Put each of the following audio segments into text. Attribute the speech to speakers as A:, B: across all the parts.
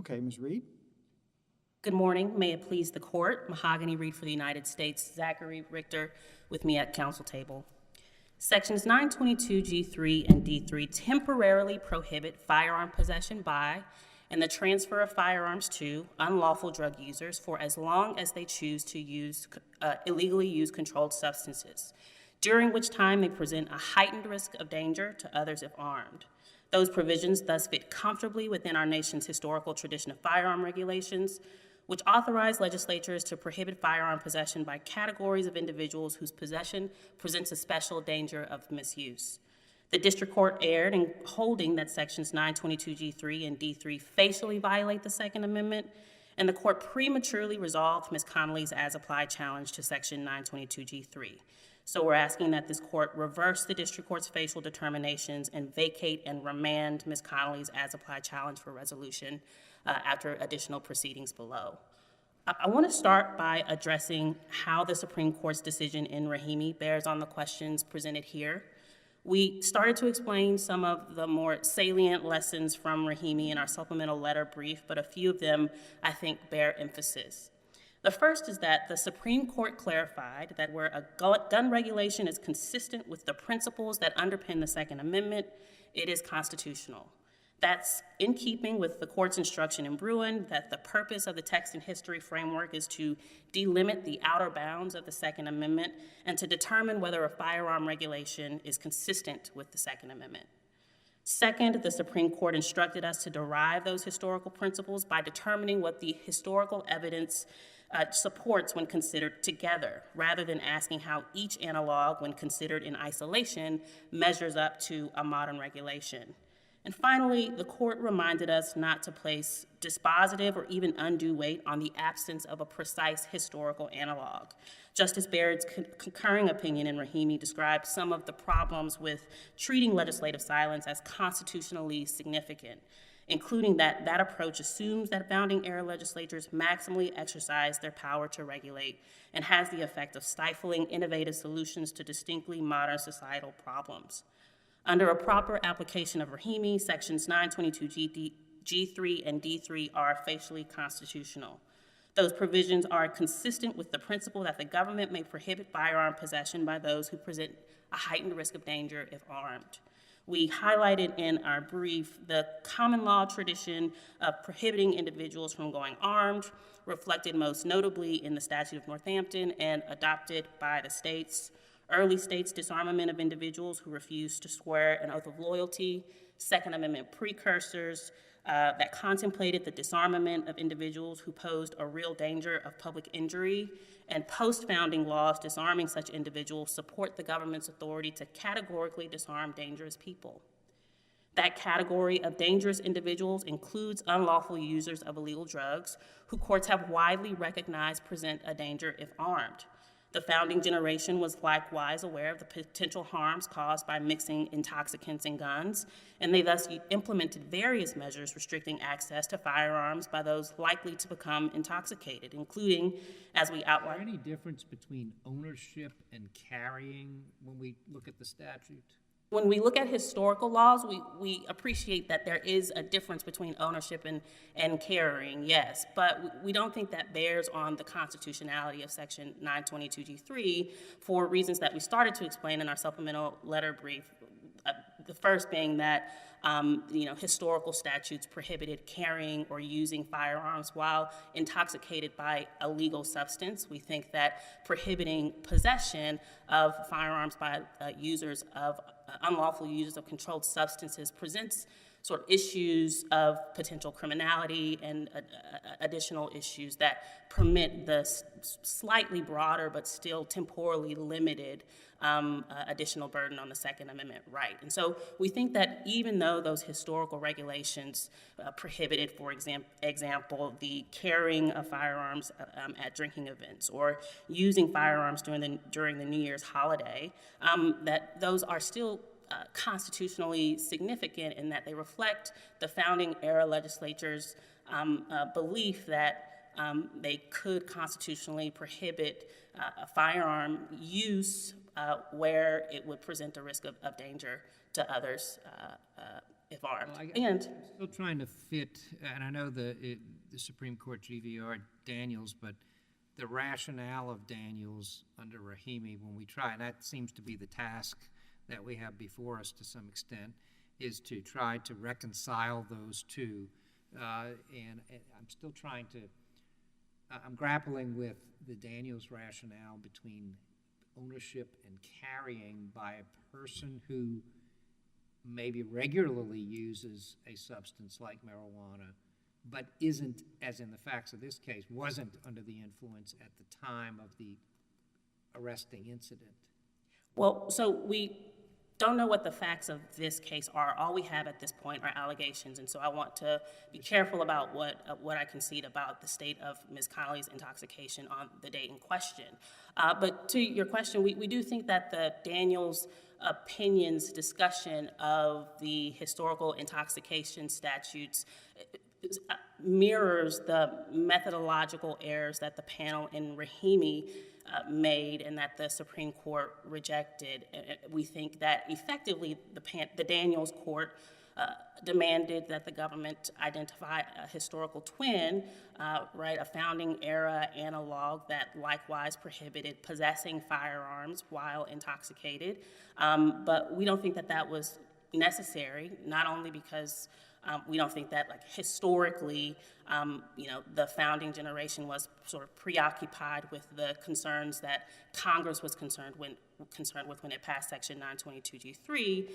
A: Okay, Ms. Reed.
B: Good morning. May it please the court. Mahogane Reed for the United States. Zachary Richter with me at counsel table. Sections 922G3 and D3 temporarily prohibit firearm possession by and the transfer of firearms to unlawful drug users for as long as they choose to illegally use controlled substances, during which time they present a heightened risk of danger to others if armed. Those provisions thus fit comfortably within our nation's historical tradition of firearm regulations, which authorize legislatures to prohibit firearm possession by categories of individuals whose possession presents a special danger of misuse. The district court erred in holding that sections 922G3 and D3 facially violate the Second Amendment, and the court prematurely resolved Ms. Connelly's as-applied challenge to section 922G3. So we're asking that this court reverse the district court's facial determinations and vacate and remand Ms. Connelly's as-applied challenge for resolution after additional proceedings below. I want to start by addressing how the Supreme Court's decision in Rahimi bears on the questions presented here. We started to explain some of the more salient lessons from Rahimi in our supplemental letter brief, but a few of them, I think, bear emphasis. The first is that the Supreme Court clarified that where a gun regulation is consistent with the principles that underpin the Second Amendment, it is constitutional. That's in keeping with the court's instruction in Bruin that the purpose of the text and history framework is to delimit the outer bounds of the Second Amendment and to determine whether a firearm regulation is consistent with the Second Amendment. Second, the Supreme Court instructed us to derive those historical principles by determining what the historical evidence supports when considered together, rather than asking how each analog, when considered in isolation, measures up to a modern regulation. And finally, the court reminded us not to place dispositive or even undue weight on the absence of a precise historical analog. Justice Barrett's concurring opinion in Rahimi described some of the problems with treating legislative silence as constitutionally significant, including that that approach assumes that founding-era legislatures maximally exercise their power to regulate and has the effect of stifling innovative solutions to distinctly modern societal problems. Under a proper application of Rahimi, sections 922G3 and D3 are facially constitutional. Those provisions are consistent with the principle that the government may prohibit firearm possession by those who present a heightened risk of danger if armed. We highlighted in our brief the common law tradition of prohibiting individuals from going armed, reflected most notably in the Statute of Northampton and adopted by the states. Early states' disarmament of individuals who refused to swear an oath of loyalty, Second Amendment precursors that contemplated the disarmament of individuals who posed a real danger of public injury, and post-founding laws disarming such individuals support the government's authority to categorically disarm dangerous people. That category of dangerous individuals includes unlawful users of illegal drugs, who courts have widely recognized present a danger if armed. The founding generation was likewise aware of the potential harms caused by mixing intoxicants and guns, and they thus implemented various measures restricting access to firearms by those likely to become intoxicated, including, as we outlined.
C: Is there any difference between ownership and carrying when we look at the statute?
B: When we look at historical laws, we appreciate that there is a difference between ownership and carrying, yes, but we don't think that bears on the constitutionality of Section 922G3 for reasons that we started to explain in our supplemental letter brief. The first being that historical statutes prohibited carrying or using firearms while intoxicated by a legal substance. We think that prohibiting possession of firearms by unlawful users of controlled substances presents sort of issues of potential criminality and additional issues that permit the slightly broader but still temporally limited additional burden on the Second Amendment right. And so we think that even though those historical regulations prohibited, for example, the carrying of firearms at drinking events or using firearms during the New Year's holiday, that those are still constitutionally significant in that they reflect the founding era legislature's belief that they could constitutionally prohibit firearm use where it would present a risk of danger to others if armed.
C: Well,
B: And
C: I'm still trying to fit, and I know the Supreme Court GVR Daniels, but the rationale of Daniels under Rahimi, when we try, and that seems to be the task that we have before us to some extent, is to try to reconcile those two. And I'm still trying to, I'm grappling with the Daniels rationale between ownership and carrying by a person who maybe regularly uses a substance like marijuana, but isn't, as in the facts of this case, wasn't under the influence at the time of the arresting incident.
B: well, so we don't know what the facts of this case are. All we have at this point are allegations, and so I want to be careful about what I concede about the state of Ms. Connelly's intoxication on the date in question. But to your question, we do think that the Daniels opinion's discussion of the historical intoxication statutes mirrors the methodological errors that the panel in Rahimi made and that the Supreme Court rejected. We think that effectively the Daniels court demanded that the government identify a historical twin, a founding era analog that likewise prohibited possessing firearms while intoxicated. But we don't think that that was necessary, not only because we don't think that, historically, the founding generation was sort of preoccupied with the concerns that Congress was concerned with when it passed Section 922G3.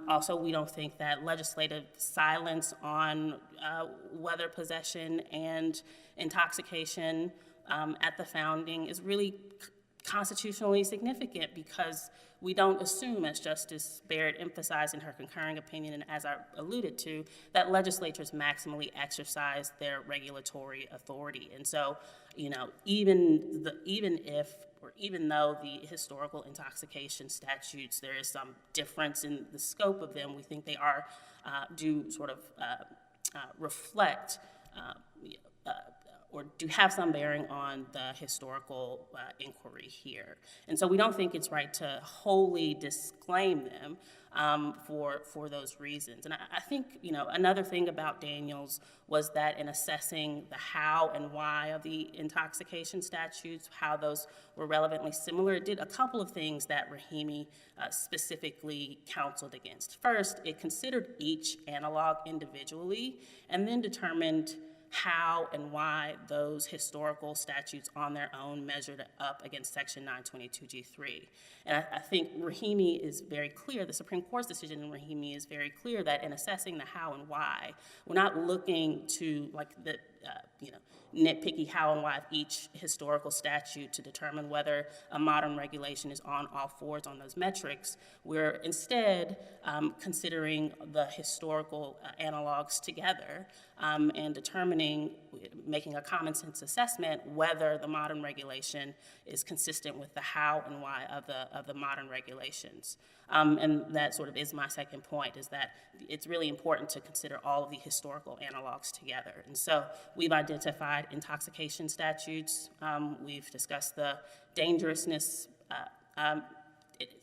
B: Also, we don't think that legislative silence on whether possession and intoxication at the founding is really constitutionally significant, because we don't assume, as Justice Barrett emphasized in her concurring opinion and as I alluded to, that legislatures maximally exercise their regulatory authority. And so, even though the historical intoxication statutes, there is some difference in the scope of them, we think they are do sort of reflect or do have some bearing on the historical inquiry here. And so we don't think it's right to wholly disclaim them for those reasons. And I think, another thing about Daniels was that in assessing the how and why of the intoxication statutes, how those were relevantly similar, it did a couple of things that Rahimi specifically counseled against. First, it considered each analog individually and then determined how and why those historical statutes on their own measured up against Section 922G3. And I think Rahimi is very clear, the Supreme Court's decision in Rahimi is very clear that in assessing the how and why, we're not looking to nitpicky how and why of each historical statute to determine whether a modern regulation is on all fours on those metrics. We're instead considering the historical analogs together and making a common sense assessment whether the modern regulation is consistent with the how and why of the modern regulations. And that sort of is my second point, is that it's really important to consider all of the historical analogs together. And so we've identified intoxication statutes, we've discussed the dangerousness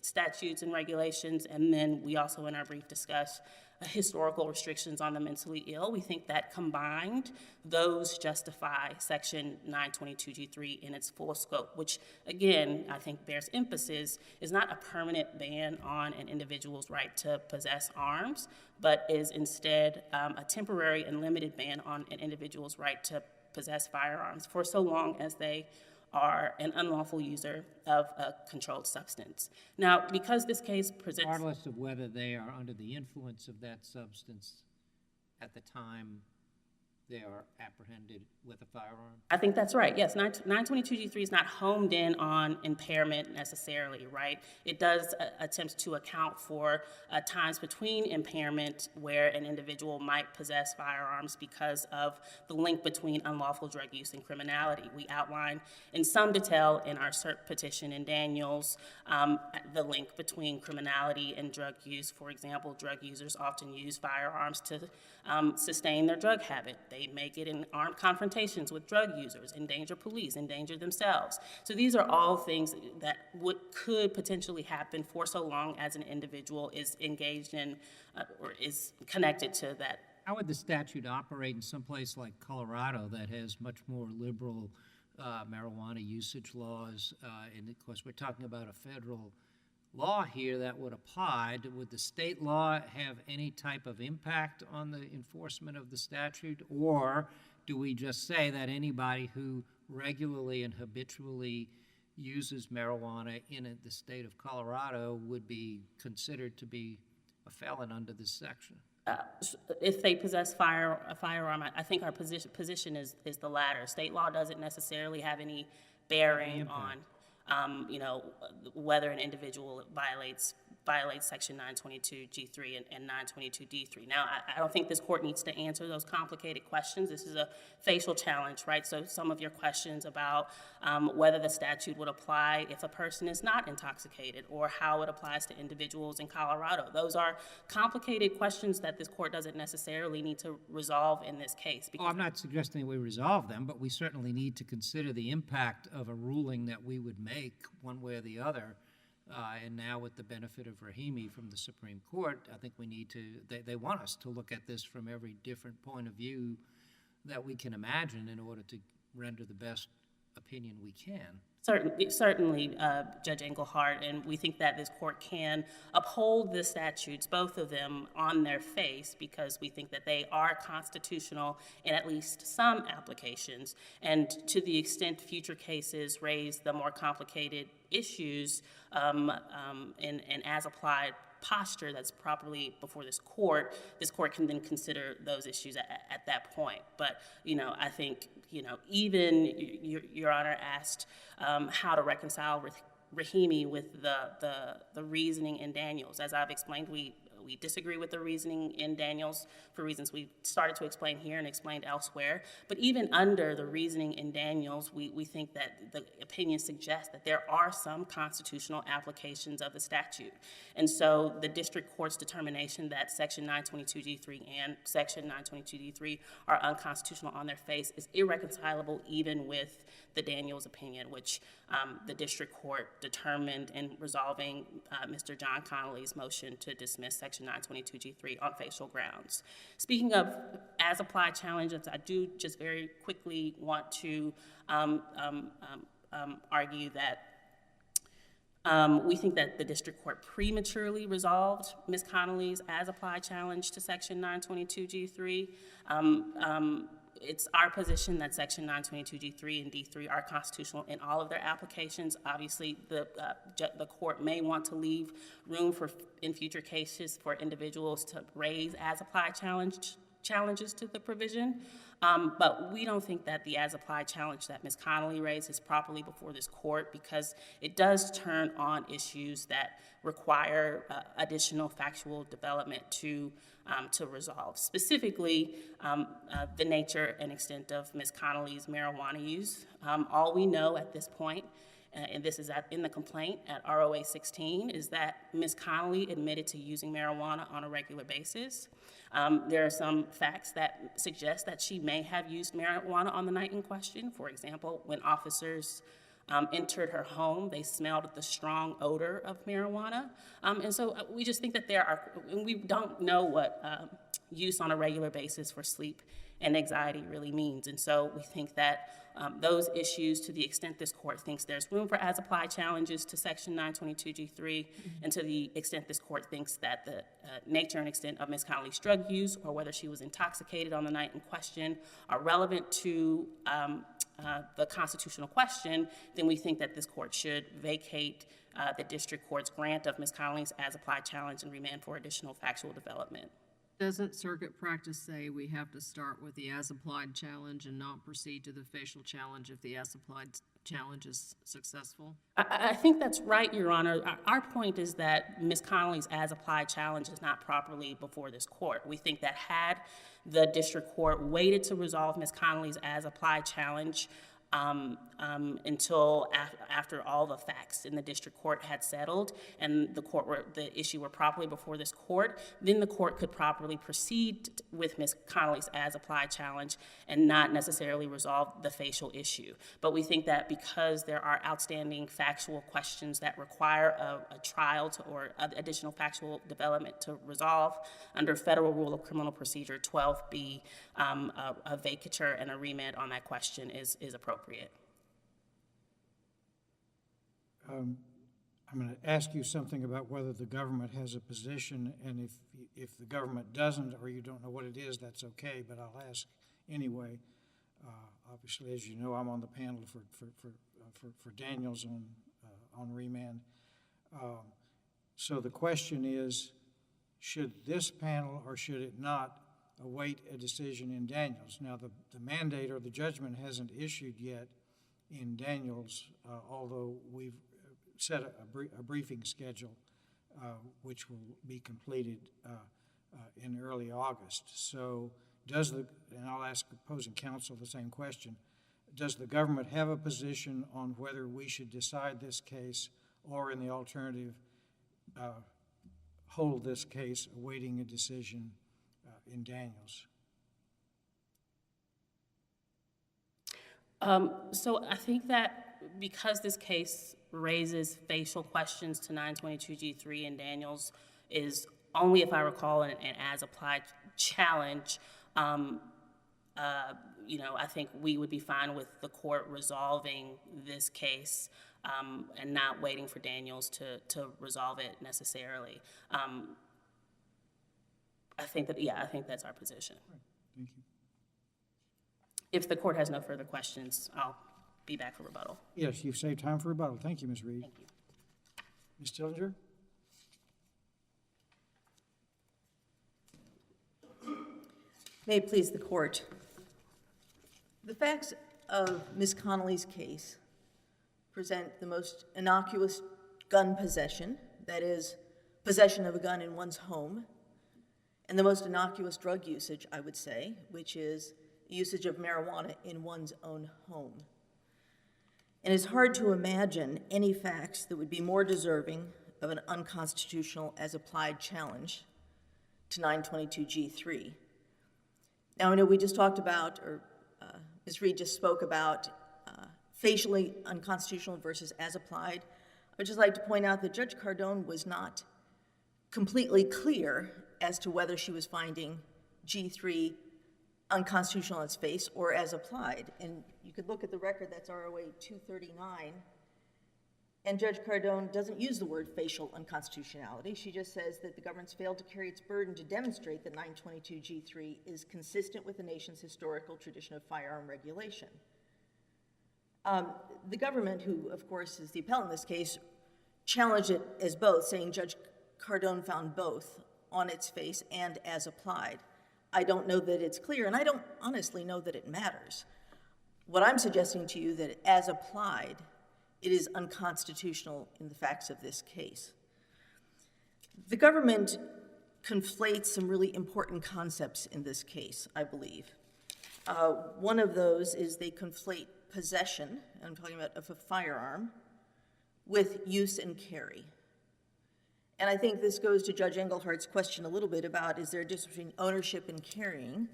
B: statutes and regulations, and then we also in our brief discussed historical restrictions on the mentally ill. We think that combined, those justify Section 922G3 in its full scope, which again, I think bears emphasis, is not a permanent ban on an individual's right to possess arms, but is instead a temporary and limited ban on an individual's right to possess firearms for so long as they are an unlawful user of a controlled substance. Now, because this case presents—
C: regardless of whether they are under the influence of that substance at the time they are apprehended with a firearm?
B: I think that's right, yes. 922G3 is not homed in on impairment necessarily, right? It does attempt to account for times between impairment where an individual might possess firearms because of the link between unlawful drug use and criminality. We outline in some detail in our cert petition in Daniels the link between criminality and drug use. For example, drug users often use firearms to sustain their drug habit. They They may get in armed confrontations with drug users, endanger police, endanger themselves. So these are all things that could potentially happen for so long as an individual is engaged in or is connected to that.
C: How would the statute operate in some place like Colorado that has much more liberal marijuana usage laws? And of course, we're talking about a federal law here that would apply. Would the state law have any type of impact on the enforcement of the statute? Or do we just say that anybody who regularly and habitually uses marijuana in the state of Colorado would be considered to be a felon under this section?
B: If they possess a firearm, I think our position is the latter. State law doesn't necessarily have any bearing on whether an individual violates Section 922G3 and 922D3. Now, I don't think this court needs to answer those complicated questions. This is a facial challenge, right? So some of your questions about whether the statute would apply if a person is not intoxicated or how it applies to individuals in Colorado. Those are complicated questions that this court doesn't necessarily need to resolve in this case.
C: I'm not suggesting we resolve them, but we certainly need to consider the impact of a ruling that we would make one way or the other. And now with the benefit of Rahimi from the Supreme Court, I think we need to, they want us to look at this from every different point of view that we can imagine in order to render the best opinion we can.
B: Certainly, Judge Engelhardt, and we think that this court can uphold the statutes, both of them, on their face because we think that they are constitutional in at least some applications. And to the extent future cases raise the more complicated issues in as-applied posture that's properly before this court can then consider those issues at that point. But, I think, even Your Honor asked how to reconcile Rahimi with the reasoning in Daniels. As I've explained, we disagree with the reasoning in Daniels for reasons we started to explain here and explained elsewhere. But even under the reasoning in Daniels, we think that the opinion suggests that there are some constitutional applications of the statute. And so the district court's determination that Section 922G3 and Section 922D3 are unconstitutional on their face is irreconcilable even with the Daniels opinion, which the district court determined in resolving Mr. John Connelly's motion to dismiss Section 922G3 on facial grounds. Speaking of as-applied challenges, I do just very quickly want to argue that we think that the district court prematurely resolved Ms. Connelly's as-applied challenge to Section 922G3. It's our position that Section 922G3 and D3 are constitutional in all of their applications. Obviously, the court may want to leave room in future cases for individuals to raise as-applied challenges to the provision. But we don't think that the as-applied challenge that Ms. Connelly raised is properly before this court because it does turn on issues that require additional factual development to resolve. Specifically, the nature and extent of Ms. Connelly's marijuana use. All we know at this point, and this is in the complaint at ROA 16, is that Ms. Connelly admitted to using marijuana on a regular basis. There are some facts that suggest that she may have used marijuana on the night in question. For example, when officers entered her home, they smelled the strong odor of marijuana. And so we just think that we don't know what use on a regular basis for sleep and anxiety really means. And so we think that those issues, to the extent this court thinks there's room for as-applied challenges to Section 922G3, and to the extent this court thinks that the nature and extent of Ms. Connelly's drug use or whether she was intoxicated on the night in question are relevant to the constitutional question, then we think that this court should vacate the district court's grant of Ms. Connelly's as-applied challenge and remand for additional factual development.
A: Doesn't circuit practice say we have to start with the as-applied challenge and not proceed to the facial challenge if the as-applied challenge is successful?
B: I think that's right, Your Honor. Our point is that Ms. Connelly's as-applied challenge is not properly before this court. We think that had the district court waited to resolve Ms. Connelly's as-applied challenge until after all the facts in the district court had settled and the issue were properly before this court. Then the court could properly proceed with Ms. Connelly's as-applied challenge and not necessarily resolve the facial issue. But we think that because there are outstanding factual questions that require a trial or additional factual development to resolve, under Federal Rule of Criminal Procedure 12B, a vacatur and a remand on that question is appropriate.
D: I'm going to ask you something about whether the government has a position, and if the government doesn't, or you don't know what it is, that's okay, but I'll ask anyway. Obviously, as you know, I'm on the panel for Daniels on remand. So the question is, should this panel or should it not await a decision in Daniels? Now, the mandate or the judgment hasn't issued yet in Daniels, although we've set a briefing schedule which will be completed in early August. So and I'll ask opposing counsel the same question, does the government have a position on whether we should decide this case or, in the alternative, hold this case awaiting a decision in Daniels?
B: So I think that because this case raises facial questions to 922G3 and Daniels is only, if I recall, an as-applied challenge, I think we would be fine with the court resolving this case and not waiting for Daniels to resolve it necessarily. I think that's our position.
D: Right. Thank you.
B: If the court has no further questions, I'll be back for rebuttal.
D: Yes, you've saved time for rebuttal. Thank you, Ms. Reed.
B: Thank you.
D: Ms. Stillinger?
E: May it please the court. The facts of Ms. Connelly's case present the most innocuous gun possession, that is, possession of a gun in one's home, and the most innocuous drug usage, I would say, which is usage of marijuana in one's own home. And it's hard to imagine any facts that would be more deserving of an unconstitutional as-applied challenge to 922G3. Now, I know we just talked about, or Ms. Reed just spoke about facially unconstitutional versus as-applied. I'd just like to point out that Judge Cardone was not completely clear as to whether she was finding G3 unconstitutional on its face or as applied. And you could look at the record, that's ROA 239, and Judge Cardone doesn't use the word facial unconstitutionality. She just says that the government's failed to carry its burden to demonstrate that 922G3 is consistent with the nation's historical tradition of firearm regulation. The government, who of course is the appellant in this case, challenged it as both, saying Judge Cardone found both on its face and as applied. I don't know that it's clear, and I don't honestly know that it matters. What I'm suggesting to you that as applied, it is unconstitutional in the facts of this case. The government conflates some really important concepts in this case, I believe. One of those is they conflate possession, I'm talking about of a firearm, with use and carry. And I think this goes to Judge Engelhardt's question a little bit about, is there a difference between ownership and carrying?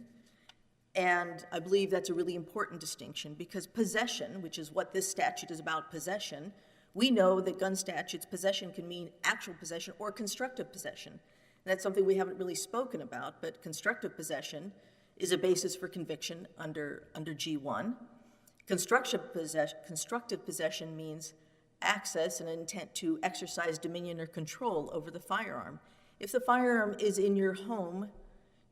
E: And I believe that's a really important distinction, because possession, which is what this statute is about, possession, we know that gun statutes, possession can mean actual possession or constructive possession. And that's something we haven't really spoken about, but constructive possession is a basis for conviction under G1. Constructive possession means access and intent to exercise dominion or control over the firearm. If the firearm is in your home,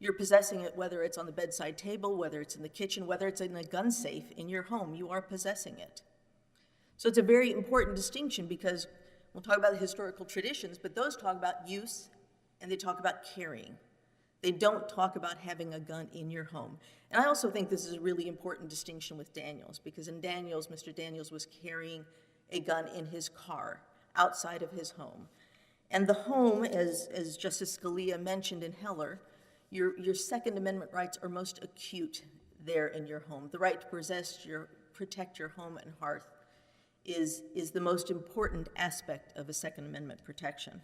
E: you're possessing it, whether it's on the bedside table, whether it's in the kitchen, whether it's in a gun safe in your home, you are possessing it. So it's a very important distinction, because we'll talk about the historical traditions, but those talk about use and they talk about carrying. They don't talk about having a gun in your home. And I also think this is a really important distinction with Daniels, because in Daniels, Mr. Daniels was carrying a gun in his car outside of his home. And the home, as Justice Scalia mentioned in Heller, your Second Amendment rights are most acute there in your home. The right to possess your protect your home and hearth is the most important aspect of a Second Amendment protection.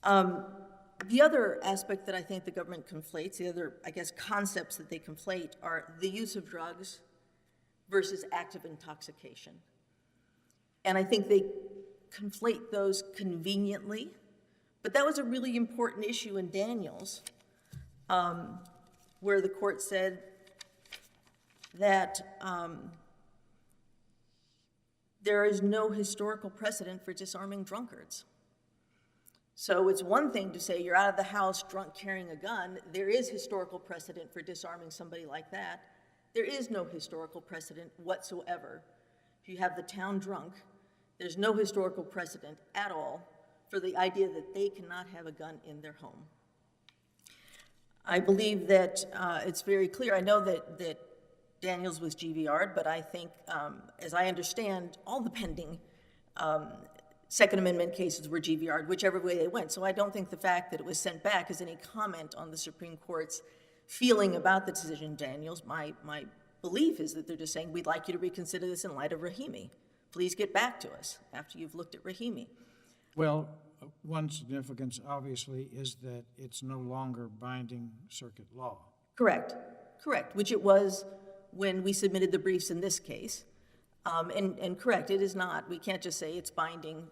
E: The other aspect that I think the government conflates, the other, I guess, concepts that they conflate are the use of drugs versus active intoxication. And I think they conflate those conveniently, but that was a really important issue in Daniels, where the court said that there is no historical precedent for disarming drunkards. So it's one thing to say you're out of the house drunk carrying a gun. There is historical precedent for disarming somebody like that. There is no historical precedent whatsoever. If you have the town drunk, there's no historical precedent at all for the idea that they cannot have a gun in their home. I believe that it's very clear. I know that Daniels was GVR'd, but I think, as I understand, all the pending Second Amendment cases were GVR'd, whichever way they went. So I don't think the fact that it was sent back is any comment on the Supreme Court's feeling about the decision, Daniels. My belief is that they're just saying, we'd like you to reconsider this in light of Rahimi. Please get back to us after you've looked at Rahimi.
D: Well, one significance, obviously, is that it's no longer binding circuit law.
E: Correct, which it was when we submitted the briefs in this case. And correct, it is not. We can't just say it's binding,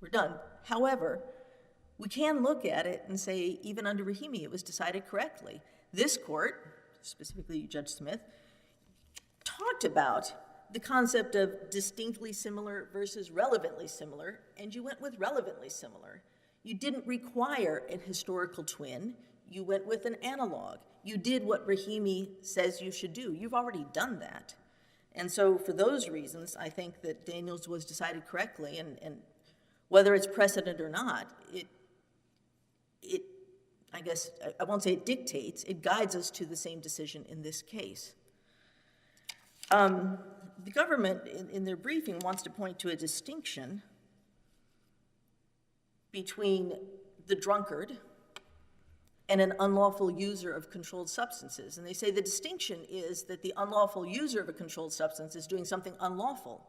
E: we're done. However, we can look at it and say, even under Rahimi, it was decided correctly. This court, specifically Judge Smith, talked about the concept of distinctly similar versus relevantly similar, and you went with relevantly similar. You didn't require an historical twin. You went with an analog. You did what Rahimi says you should do. You've already done that. And so for those reasons, I think that Daniels was decided correctly, and whether it's precedent or not, I guess, I won't say it dictates, it guides us to the same decision in this case. The government, in their briefing, wants to point to a distinction between the drunkard and an unlawful user of controlled substances. And they say the distinction is that the unlawful user of a controlled substance is doing something unlawful.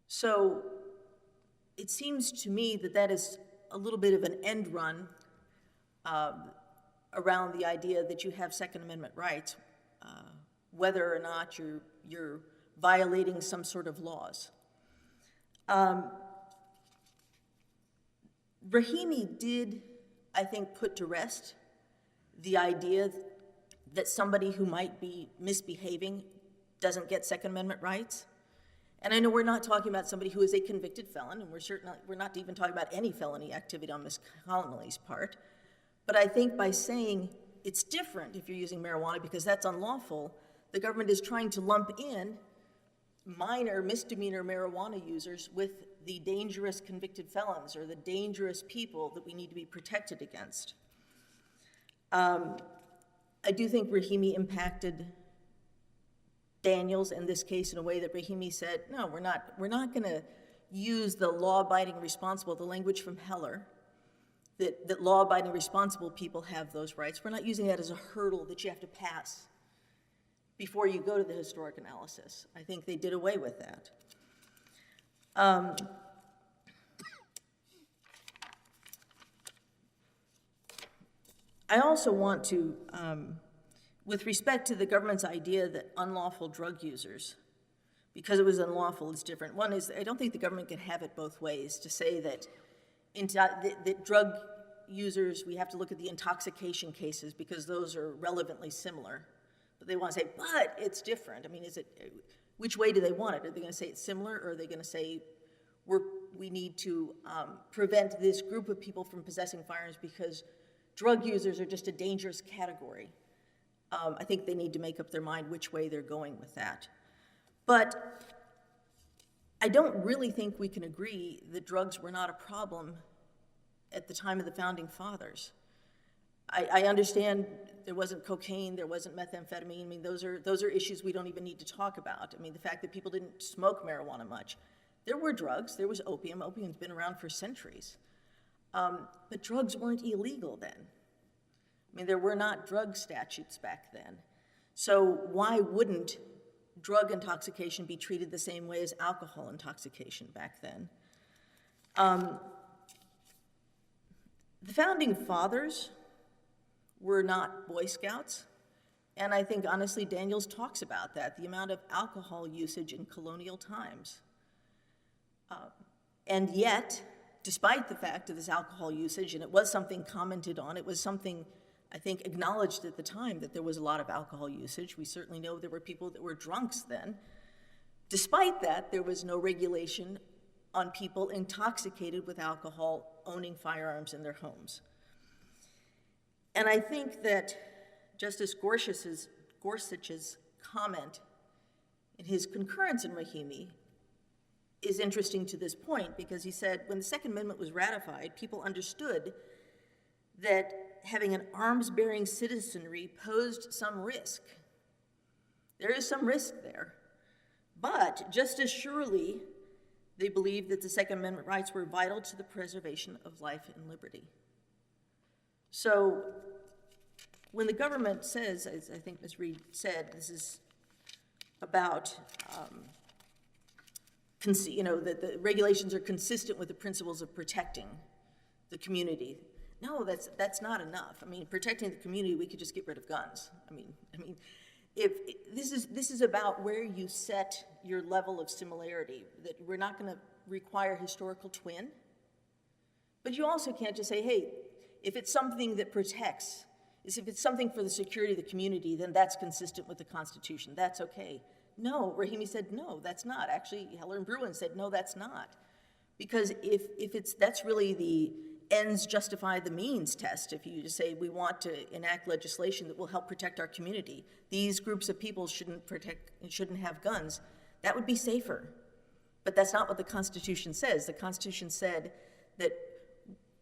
E: So it seems to me that that is a little bit of an end run around the idea that you have Second Amendment rights, whether or not you're violating some sort of laws. Rahimi did, I think, put to rest the idea that somebody who might be misbehaving doesn't get Second Amendment rights. And I know we're not talking about somebody who is a convicted felon, and we're not even talking about any felony activity on Ms. Connelly's part. But I think by saying it's different if you're using marijuana because that's unlawful, the government is trying to lump in minor misdemeanor marijuana users with the dangerous convicted felons or the dangerous people that we need to be protected against. I do think Rahimi impacted Daniels in this case in a way that Rahimi said, no, we're not going to use the law-abiding responsible, the language from Heller, that law-abiding responsible people have those rights. We're not using that as a hurdle that you have to pass before you go to the historic analysis. I think they did away with that. I also want to, with respect to the government's idea that unlawful drug users, because it was unlawful, is different. One is, I don't think the government can have it both ways, to say that drug users, we have to look at the intoxication cases because those are relevantly similar. But they want to say, but it's different. I mean, which way do they want it? Are they going to say it's similar, or are they going to say we need to prevent this group of people from possessing firearms because drug users are just a dangerous category? I think they need to make up their mind which way they're going with that. But I don't really think we can agree that drugs were not a problem at the time of the Founding Fathers. I understand there wasn't cocaine, there wasn't methamphetamine. I mean, those are issues we don't even need to talk about. I mean, the fact that people didn't smoke marijuana much. There were drugs, there was opium. Opium's been around for centuries. But drugs weren't illegal then. I mean, there were not drug statutes back then. So why wouldn't drug intoxication be treated the same way as alcohol intoxication back then? The founding fathers were not Boy Scouts, and I think honestly Daniels talks about that, the amount of alcohol usage in colonial times. And yet, despite the fact of this alcohol usage, and it was something commented on, it was something I think acknowledged at the time that there was a lot of alcohol usage. We certainly know there were people that were drunks then. Despite that, there was no regulation on people intoxicated with alcohol owning firearms in their homes. And I think that Justice Gorsuch's comment in his concurrence in Rahimi is interesting to this point, because he said when the Second Amendment was ratified, people understood that having an arms-bearing citizenry posed some risk. There is some risk there. But just as surely, they believed that the Second Amendment rights were vital to the preservation of life and liberty. So when the government says, as I think Ms. Reed said, this is about, that the regulations are consistent with the principles of protecting the community. No, that's not enough. I mean, protecting the community, we could just get rid of guns. I mean, if this is about where you set your level of similarity, that we're not going to require historical twin, but you also can't just say, hey, if it's something that protects, if it's something for the security of the community, then that's consistent with the Constitution. That's okay. No, Rahimi said, no, that's not. Actually, Heller and Bruin said, no, that's not. Because if that's really the ends justify the means test. If you just say we want to enact legislation that will help protect our community, these groups of people shouldn't have guns, that would be safer. But that's not what the Constitution says. The Constitution said that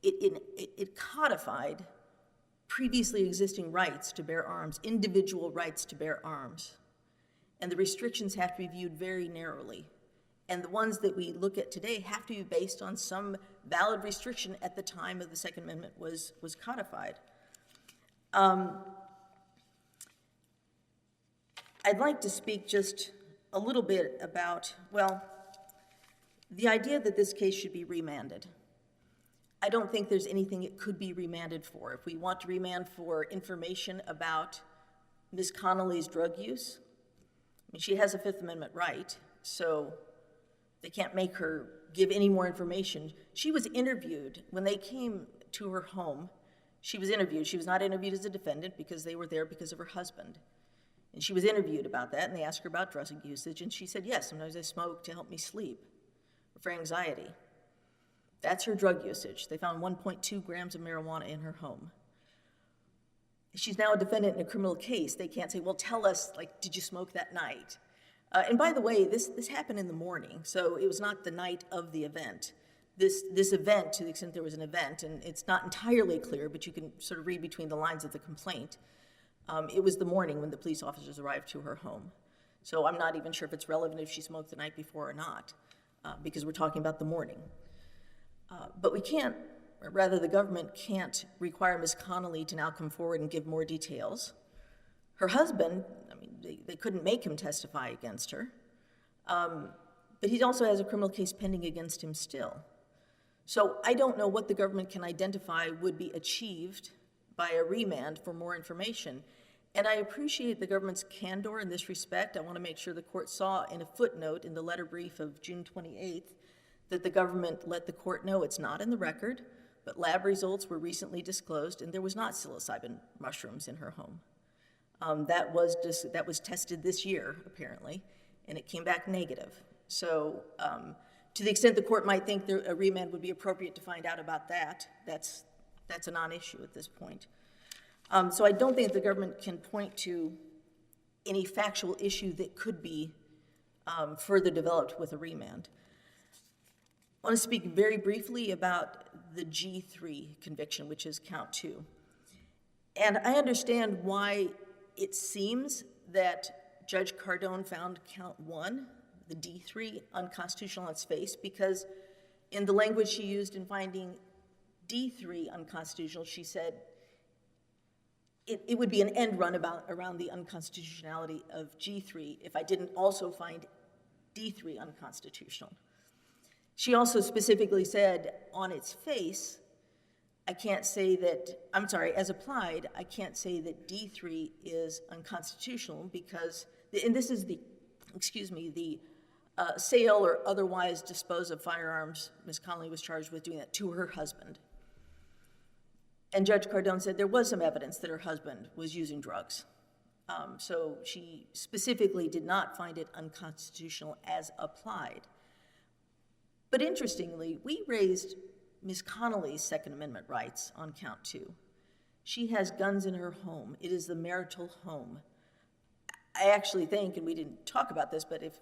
E: it codified previously existing rights to bear arms, individual rights to bear arms. And the restrictions have to be viewed very narrowly. And the ones that we look at today have to be based on some valid restriction at the time of the Second Amendment was codified. I'd like to speak just a little bit about, well, the idea that this case should be remanded. I don't think there's anything it could be remanded for. If we want to remand for information about Ms. Connelly's drug use, I mean, she has a Fifth Amendment right, so they can't make her give any more information. She was interviewed when they came to her home. She was interviewed. She was not interviewed as a defendant because they were there because of her husband. And she was interviewed about that, and they asked her about drug usage, and she said, yes, sometimes I smoke to help me sleep or for anxiety. That's her drug usage. They found 1.2 grams of marijuana in her home. She's now a defendant in a criminal case. They can't say, well, tell us, did you smoke that night? And by the way, this happened in the morning, so it was not the night of the event. This event, to the extent there was an event, and it's not entirely clear, but you can sort of read between the lines of the complaint, it was the morning when the police officers arrived to her home. So I'm not even sure if it's relevant if she smoked the night before or not, because we're talking about the morning. But we can't, or rather the government can't require Ms. Connelly to now come forward and give more details. Her husband, they couldn't make him testify against her, but he also has a criminal case pending against him still. So I don't know what the government can identify would be achieved by a remand for more information. And I appreciate the government's candor in this respect. I want to make sure the court saw in a footnote in the letter brief of June 28th that the government let the court know it's not in the record, but lab results were recently disclosed and there was not psilocybin mushrooms in her home. That was tested this year, apparently, and it came back negative. So to the extent the court might think a remand would be appropriate to find out about that, that's a non-issue at this point. So I don't think the government can point to any factual issue that could be further developed with a remand. I want to speak very briefly about the G3 conviction, which is count 2. And I understand why it seems that Judge Cardone found count 1, the D3, unconstitutional on its face, because in the language she used in finding D3 unconstitutional, she said, it would be an end run around the unconstitutionality of G3 if I didn't also find D3 unconstitutional. She also specifically said, on its face, I can't say that, I'm sorry, as applied, I can't say that D3 is unconstitutional because, and this is the, the sale or otherwise dispose of firearms. Ms. Connelly was charged with doing that to her husband. And Judge Cardone said there was some evidence that her husband was using drugs. So she specifically did not find it unconstitutional as applied. But interestingly, we raised Ms. Connelly's Second Amendment rights on count 2. She has guns in her home. It is the marital home. I actually think, and we didn't talk about this, but if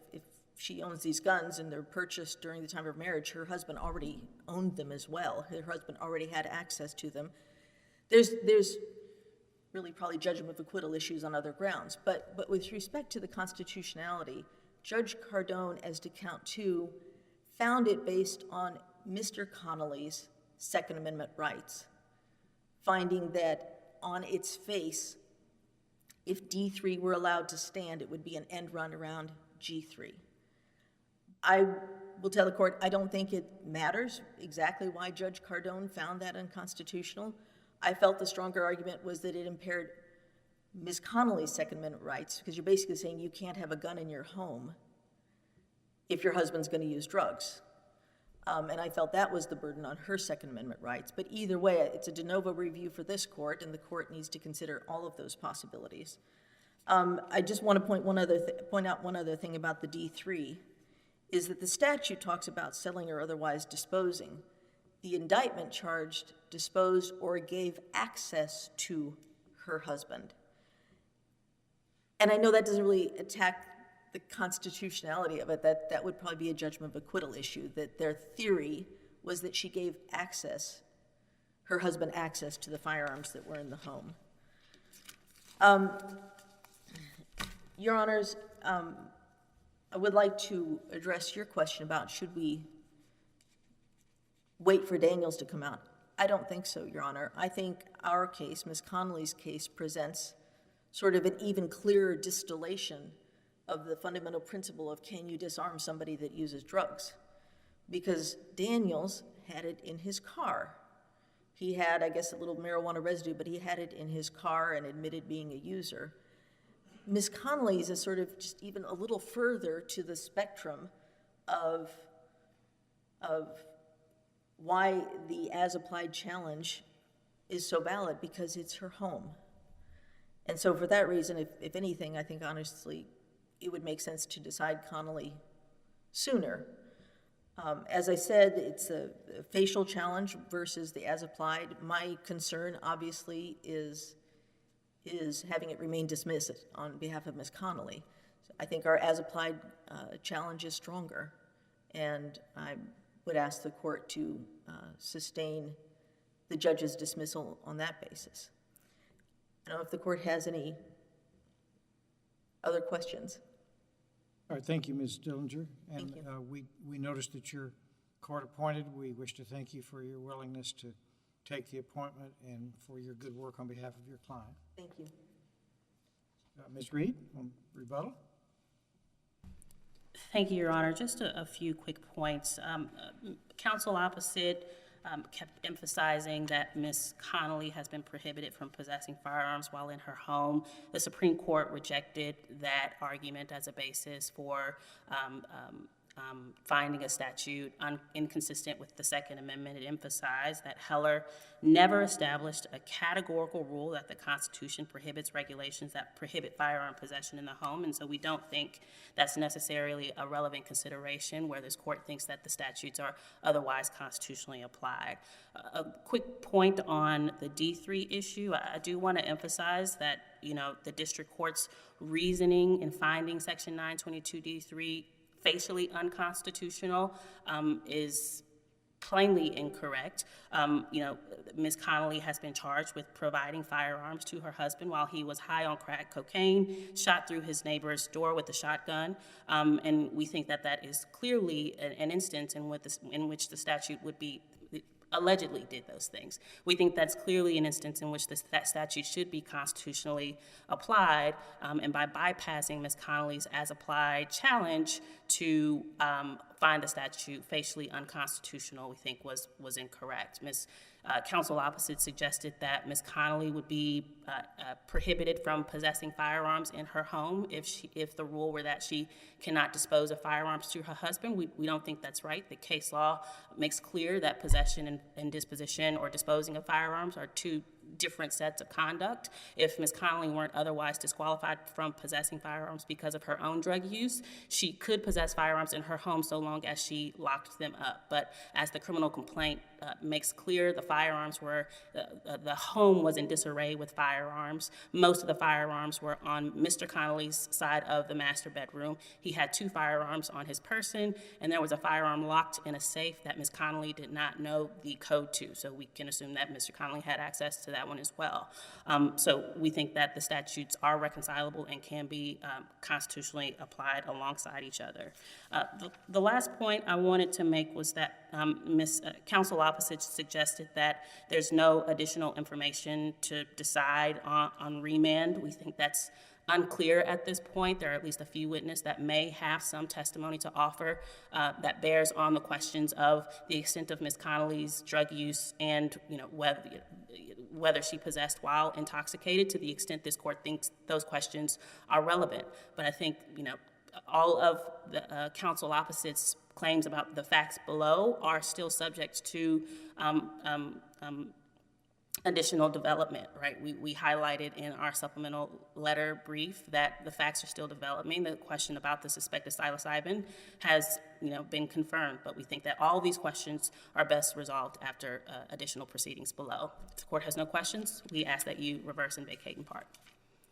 E: she owns these guns and they're purchased during the time of marriage, her husband already owned them as well. Her husband already had access to them. There's really probably judgment of acquittal issues on other grounds, but with respect to the constitutionality, Judge Cardone, as to count 2, found it based on Mr. Connelly's Second Amendment rights, finding that on its face, if D3 were allowed to stand, it would be an end run around G3. I will tell the court, I don't think it matters exactly why Judge Cardone found that unconstitutional. I felt the stronger argument was that it impaired Ms. Connelly's Second Amendment rights, because you're basically saying you can't have a gun in your home if your husband's going to use drugs. And I felt that was the burden on her Second Amendment rights. But either way, it's a de novo review for this court, and the court needs to consider all of those possibilities. I just want to point out one other thing about the D3, is that the statute talks about selling or otherwise disposing. The indictment charged disposed or gave access to her husband. And I know that doesn't really attack the constitutionality of it. That would probably be a judgment of acquittal issue, that their theory was that she gave her husband access to the firearms that were in the home. Your Honors, I would like to address your question about should we wait for Daniels to come out. I don't think so, Your Honor. I think our case, Ms. Connelly's case, presents sort of an even clearer distillation of the fundamental principle of can you disarm somebody that uses drugs? Because Daniels had it in his car. He had, I guess, a little marijuana residue, but he had it in his car and admitted being a user. Ms. Connelly's is sort of just even a little further to the spectrum of why the as-applied challenge is so valid, because it's her home. And so for that reason, if anything, I think honestly, it would make sense to decide Connelly sooner. As I said, it's a facial challenge versus the as-applied. My concern, obviously, is having it remain dismissed on behalf of Ms. Connelly. So I think our as-applied challenge is stronger, and I would ask the court to sustain the judge's dismissal on that basis. I don't know if the court has any other questions.
D: All right, thank you, Ms. Stillinger. And
E: Thank you.
D: We noticed that you're court appointed. We wish to thank you for your willingness to take the appointment and for your good work on behalf of your client.
E: Thank you.
D: Ms. Reed, on rebuttal.
B: Thank you, Your Honor. Just a few quick points. Counsel opposite kept emphasizing that Ms. Connelly has been prohibited from possessing firearms while in her home. The Supreme Court rejected that argument as a basis for finding a statute inconsistent with the Second Amendment. It emphasized that Heller never established a categorical rule that the Constitution prohibits regulations that prohibit firearm possession in the home, and so we don't think that's necessarily a relevant consideration where this court thinks that the statutes are otherwise constitutionally applied. A quick point on the D3 issue. I do want to emphasize that, the district court's reasoning in finding Section 922 D3 facially unconstitutional is plainly incorrect. Ms. Connelly has been charged with providing firearms to her husband while he was high on crack cocaine, shot through his neighbor's door with a shotgun, and we think that that is clearly an instance in which the statute would be allegedly did those things. We think that's clearly an instance in which that statute should be constitutionally applied, and by bypassing Ms. Connelly's as-applied challenge to find the statute facially unconstitutional, we think was incorrect. Counsel opposite suggested that Ms. Connelly would be prohibited from possessing firearms in her home if the rule were that she cannot dispose of firearms to her husband. We don't think that's right. The case law makes clear that possession and disposition or disposing of firearms are two different sets of conduct. If Ms. Connelly weren't otherwise disqualified from possessing firearms because of her own drug use, she could possess firearms in her home so long as she locked them up. But as the criminal complaint makes clear, the home was in disarray with firearms. Most of the firearms were on Mr. Connelly's side of the master bedroom. He had 2 firearms on his person, and there was a firearm locked in a safe that Ms. Connelly did not know the code to. So we can assume that Mr. Connelly had access to that one as well. So we think that the statutes are reconcilable and can be constitutionally applied alongside each other. The last point I wanted to make was that Counsel opposite suggested that there's no additional information to decide on remand. We think that's unclear at this point. There are at least a few witnesses that may have some testimony to offer that bears on the questions of the extent of Ms. Connelly's drug use and whether she possessed while intoxicated, to the extent this court thinks those questions are relevant. But I think all of the counsel opposite's claims about the facts below are still subject to additional development, right? We highlighted in our supplemental letter brief that the facts are still developing. The question about the suspected psilocybin has been confirmed, but we think that all these questions are best resolved after additional proceedings below. If the court has no questions, we ask that you reverse and vacate in part.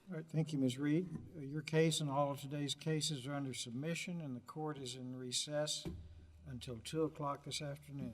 D: All right, thank you, Ms. Reed. Your case and all of today's cases are under submission, and the court is in recess until 2 o'clock this afternoon.